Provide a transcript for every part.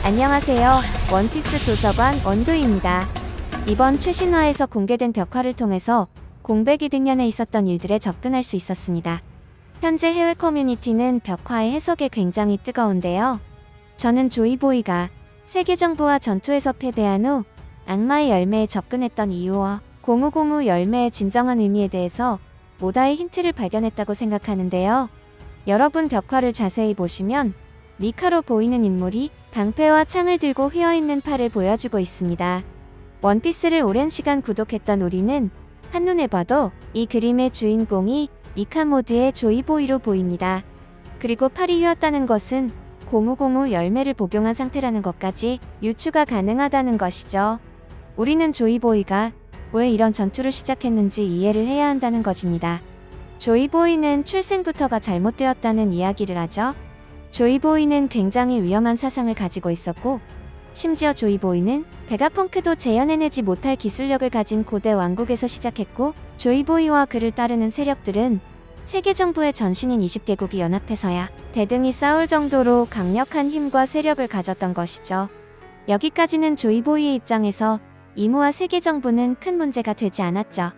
안녕하세요. 원피스 도서관 원도입니다. 이번 최신화에서 공개된 벽화를 통해서 공백 200년에 있었던 일들에 접근할 수 있었습니다. 현재 해외 커뮤니티는 벽화의 해석에 굉장히 뜨거운데요. 저는 조이보이가 세계 정부와 전투에서 패배한 후 악마의 열매에 접근했던 이유와 고무고무 열매의 진정한 의미에 대해서 모다의 힌트를 발견했다고 생각하는데요. 여러분 벽화를 자세히 보시면 미카로 보이는 인물이 방패와 창을 들고 휘어있는 팔을 보여주고 있습니다. 원피스를 오랜 시간 구독했던 우리는 한눈에 봐도 이 그림의 주인공이 미카 모드의 조이보이로 보입니다. 그리고 팔이 휘었다는 것은 고무고무 열매를 복용한 상태라는 것까지 유추가 가능하다는 것이죠. 우리는 조이보이가 왜 이런 전투를 시작했는지 이해를 해야 한다는 것입니다. 조이보이는 출생부터가 잘못되었다는 이야기를 하죠. 조이보이는 굉장히 위험한 사상을 가지고 있었고, 심지어 조이보이는 베가펑크도 재현해내지 못할 기술력을 가진 고대 왕국에서 시작했고, 조이보이와 그를 따르는 세력들은 세계 정부의 전신인 20개국이 연합해서야 대등히 싸울 정도로 강력한 힘과 세력을 가졌던 것이죠. 여기까지는 조이보이의 입장에서 이무와 세계 정부는 큰 문제가 되지 않았죠.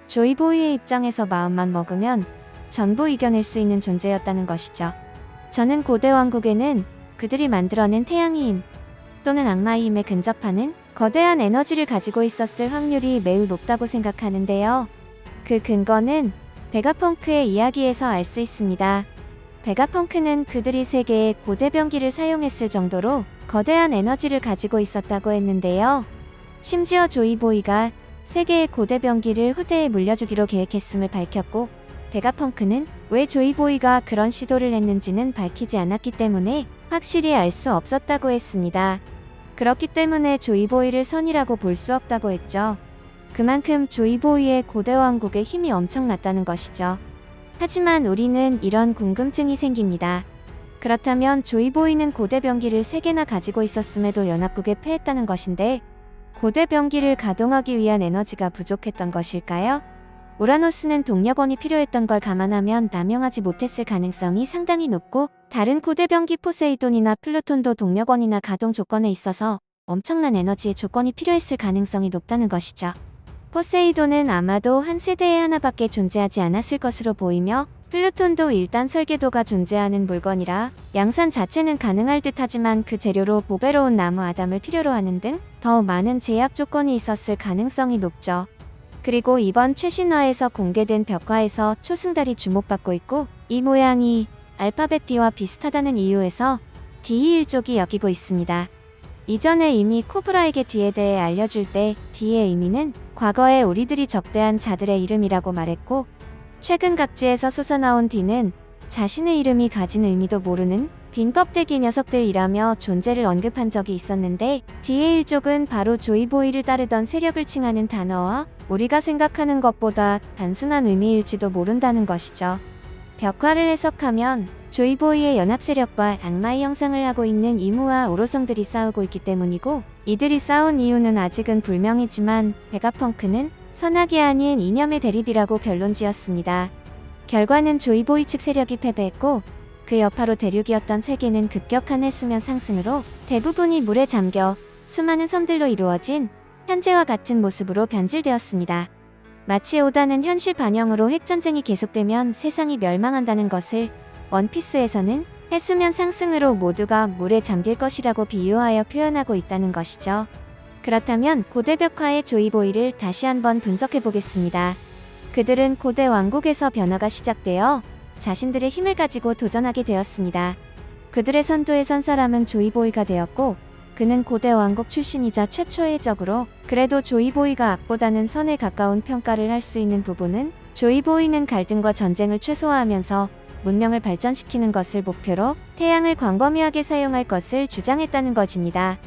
조이보이의 입장에서 마음만 먹으면 전부 이겨낼 수 있는 존재였다는 것이죠. 저는 고대 왕국에는 그들이 만들어낸 태양의 힘 또는 악마의 힘에 근접하는 거대한 에너지를 가지고 있었을 확률이 매우 높다고 생각하는데요. 그 근거는 베가펑크의 이야기에서 알 수 있습니다. 베가펑크는 그들이 세계의 고대 병기를 사용했을 정도로 거대한 에너지를 가지고 있었다고 했는데요. 심지어 조이보이가 세계의 고대 병기를 후대에 물려주기로 계획했음을 밝혔고, 베가펑크는 왜 조이보이가 그런 시도를 했는지는 밝히지 않았기 때문에 확실히 알 수 없었다고 했습니다. 그렇기 때문에 조이보이를 선이라고 볼 수 없다고 했죠. 그만큼 조이보이의 고대 왕국의 힘이 엄청났다는 것이죠. 하지만 우리는 이런 궁금증이 생깁니다. 그렇다면 조이보이는 고대 병기를 3개나 가지고 있었음에도 연합국에 패했다는 것인데, 고대 병기를 가동하기 위한 에너지가 부족했던 것일까요? 우라노스는 동력원이 필요했던 걸 감안하면 남용하지 못했을 가능성이 상당히 높고, 다른 고대 병기 포세이돈이나 플루톤도 동력원이나 가동 조건에 있어서 엄청난 에너지의 조건이 필요했을 가능성이 높다는 것이죠. 포세이돈은 아마도 한 세대에 하나밖에 존재하지 않았을 것으로 보이며, 플루톤도 일단 설계도가 존재하는 물건이라 양산 자체는 가능할 듯하지만 그 재료로 보배로운 나무 아담을 필요로 하는 등 더 많은 제약 조건이 있었을 가능성이 높죠. 그리고 이번 최신화에서 공개된 벽화에서 초승달이 주목받고 있고, 이 모양이 알파벳 D와 비슷하다는 이유에서 D1족이 여기고 있습니다. 이전에 이미 코브라에게 D에 대해 알려줄 때 D의 의미는 과거에 우리들이 적대한 자들의 이름이라고 말했고, 최근 각지에서 솟아나온 D는 자신의 이름이 가진 의미도 모르는 빈 껍데기 녀석들이라며 존재를 언급한 적이 있었는데, D의 일족은 바로 조이보이를 따르던 세력을 칭하는 단어와 우리가 생각하는 것보다 단순한 의미일지도 모른다는 것이죠. 벽화를 해석하면 조이보이의 연합 세력과 악마의 형상을 하고 있는 이무와 오로성들이 싸우고 있기 때문이고, 이들이 싸운 이유는 아직은 불명이지만 베가펑크는 선악이 아닌 이념의 대립이라고 결론지었습니다. 결과는 조이보이 측 세력이 패배했고, 그 여파로 대륙이었던 세계는 급격한 해수면 상승으로 대부분이 물에 잠겨 수많은 섬들로 이루어진 현재와 같은 모습으로 변질되었습니다. 마치 오다는 현실 반영으로 핵전쟁이 계속되면 세상이 멸망한다는 것을 원피스에서는 해수면 상승으로 모두가 물에 잠길 것이라고 비유하여 표현하고 있다는 것이죠. 그렇다면 고대 벽화의 조이보이를 다시 한번 분석해 보겠습니다. 그들은 고대 왕국에서 변화가 시작되어 자신들의 힘을 가지고 도전하게 되었습니다. 그들의 선두에 선 사람은 조이보이가 되었고, 그는 고대 왕국 출신이자 최초의 적으로, 그래도 조이보이가 악보다는 선에 가까운 평가를 할 수 있는 부분은, 조이보이는 갈등과 전쟁을 최소화하면서 문명을 발전시키는 것을 목표로 태양을 광범위하게 사용할 것을 주장했다는 것입니다.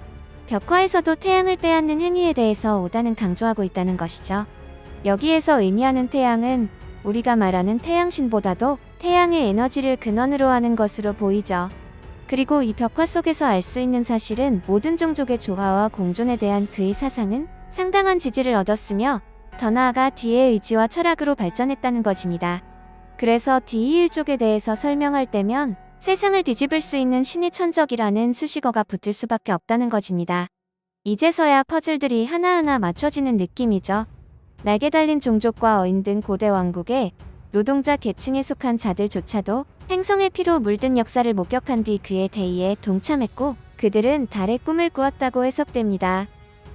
벽화에서도 태양을 빼앗는 행위에 대해서 오다는 강조하고 있다는 것이죠. 여기에서 의미하는 태양은 우리가 말하는 태양신보다도 태양의 에너지를 근원으로 하는 것으로 보이죠. 그리고 이 벽화 속에서 알 수 있는 사실은 모든 종족의 조화와 공존에 대한 그의 사상은 상당한 지지를 얻었으며, 더 나아가 D의 의지와 철학으로 발전했다는 것입니다. 그래서 D1족에 대해서 설명할 때면 세상을 뒤집을 수 있는 신의 천적이라는 수식어가 붙을 수밖에 없다는 것입니다. 이제서야 퍼즐들이 하나하나 맞춰지는 느낌이죠. 날개 달린 종족과 어인 등 고대 왕국의 노동자 계층에 속한 자들조차도 행성의 피로 물든 역사를 목격한 뒤 그의 대의에 동참했고 그들은 달의 꿈을 꾸었다고 해석됩니다.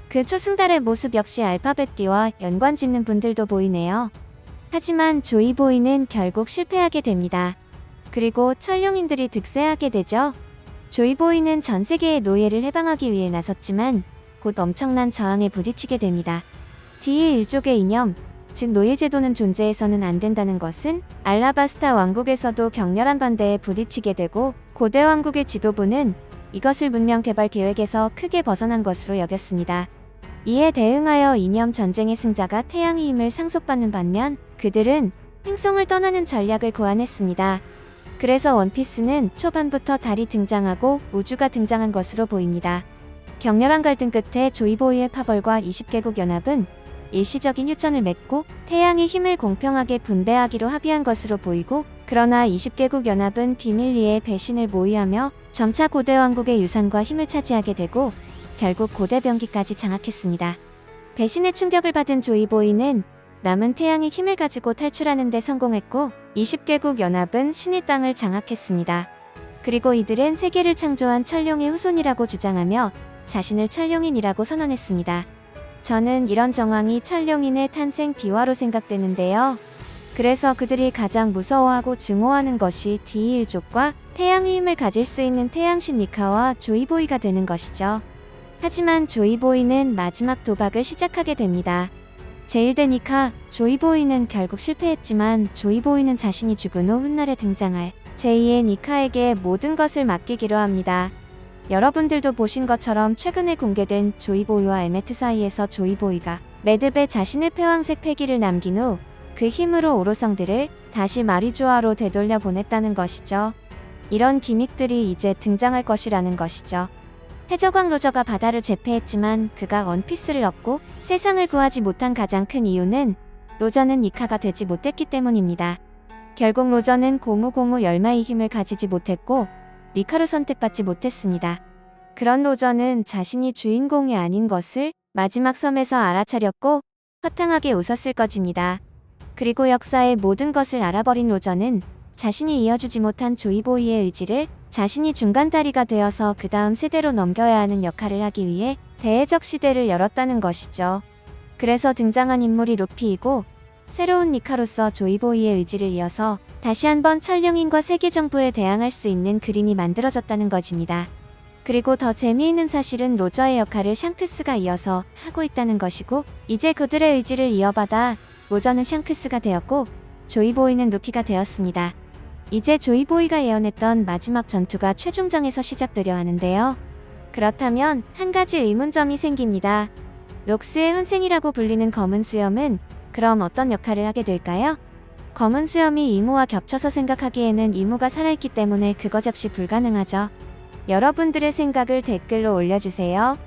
그 초승달의 모습 역시 알파벳 D와 연관 짓는 분들도 보이네요. 하지만 조이보이는 결국 실패하게 됩니다. 그리고 천룡인들이 득세하게 되죠. 조이보이는 전 세계의 노예를 해방하기 위해 나섰지만 곧 엄청난 저항에 부딪히게 됩니다. D의 일족의 이념, 즉 노예제도는 존재해서는 안 된다는 것은 알라바스타 왕국에서도 격렬한 반대에 부딪히게 되고 고대 왕국의 지도부는 이것을 문명 개발 계획에서 크게 벗어난 것으로 여겼습니다. 이에 대응하여 이념 전쟁의 승자가 태양의 힘을 상속받는 반면 그들은 행성을 떠나는 전략을 고안했습니다. 그래서 원피스는 초반부터 달이 등장하고 우주가 등장한 것으로 보입니다. 격렬한 갈등 끝에 조이보이의 파벌과 20개국 연합은 일시적인 휴전을 맺고 태양의 힘을 공평하게 분배하기로 합의한 것으로 보이고 그러나 20개국 연합은 비밀리에 배신을 모의하며 점차 고대 왕국의 유산과 힘을 차지하게 되고 결국 고대 병기까지 장악했습니다. 배신의 충격을 받은 조이보이는 남은 태양의 힘을 가지고 탈출하는 데 성공했고 20개국 연합은 신의 땅을 장악했습니다. 그리고 이들은 세계를 창조한 천룡의 후손이라고 주장하며 자신을 천룡인이라고 선언했습니다. 저는 이런 정황이 천룡인의 탄생 비화로 생각되는데요. 그래서 그들이 가장 무서워하고 증오하는 것이 D일족과 태양의 힘을 가질 수 있는 태양신 니카와 조이보이가 되는 것이죠. 하지만 조이보이는 마지막 도박을 시작하게 됩니다. 제1대 니카, 조이보이는 결국 실패했지만 조이보이는 자신이 죽은 후 훗날에 등장할 제2의 니카에게 모든 것을 맡기기로 합니다. 여러분들도 보신 것처럼 최근에 공개된 조이보이와 에메트 사이에서 조이보이가 매듭에 자신의 폐왕색 패기를 남긴 후 그 힘으로 오로성들을 다시 마리조아로 되돌려 보냈다는 것이죠. 이런 기믹들이 이제 등장할 것이라는 것이죠. 해적왕 로저가 바다를 제패했지만 그가 원피스를 얻고 세상을 구하지 못한 가장 큰 이유는 로저는 니카가 되지 못했기 때문입니다. 결국 로저는 고무고무 열마의 힘을 가지지 못했고 니카로 선택받지 못했습니다. 그런 로저는 자신이 주인공이 아닌 것을 마지막 섬에서 알아차렸고 허탕하게 웃었을 것입니다. 그리고 역사의 모든 것을 알아버린 로저는 자신이 이어주지 못한 조이보이의 의지를 자신이 중간다리가 되어서 그 다음 세대로 넘겨야 하는 역할을 하기 위해 대해적 시대를 열었다는 것이죠. 그래서 등장한 인물이 루피이고 새로운 니카로서 조이보이의 의지를 이어서 다시 한번 천룡인과 세계 정부에 대항할 수 있는 그림이 만들어졌다는 것입니다. 그리고 더 재미있는 사실은 로저의 역할을 샹크스가 이어서 하고 있다는 것이고 이제 그들의 의지를 이어받아 로저는 샹크스가 되었고 조이보이는 루피가 되었습니다. 이제 조이보이가 예언했던 마지막 전투가 최종장에서 시작되려 하는데요. 그렇다면 한 가지 의문점이 생깁니다. 록스의 환생이라고 불리는 검은 수염은 그럼 어떤 역할을 하게 될까요? 검은 수염이 이무와 겹쳐서 생각하기에는 이무가 살아있기 때문에 그것 역시 불가능하죠. 여러분들의 생각을 댓글로 올려주세요.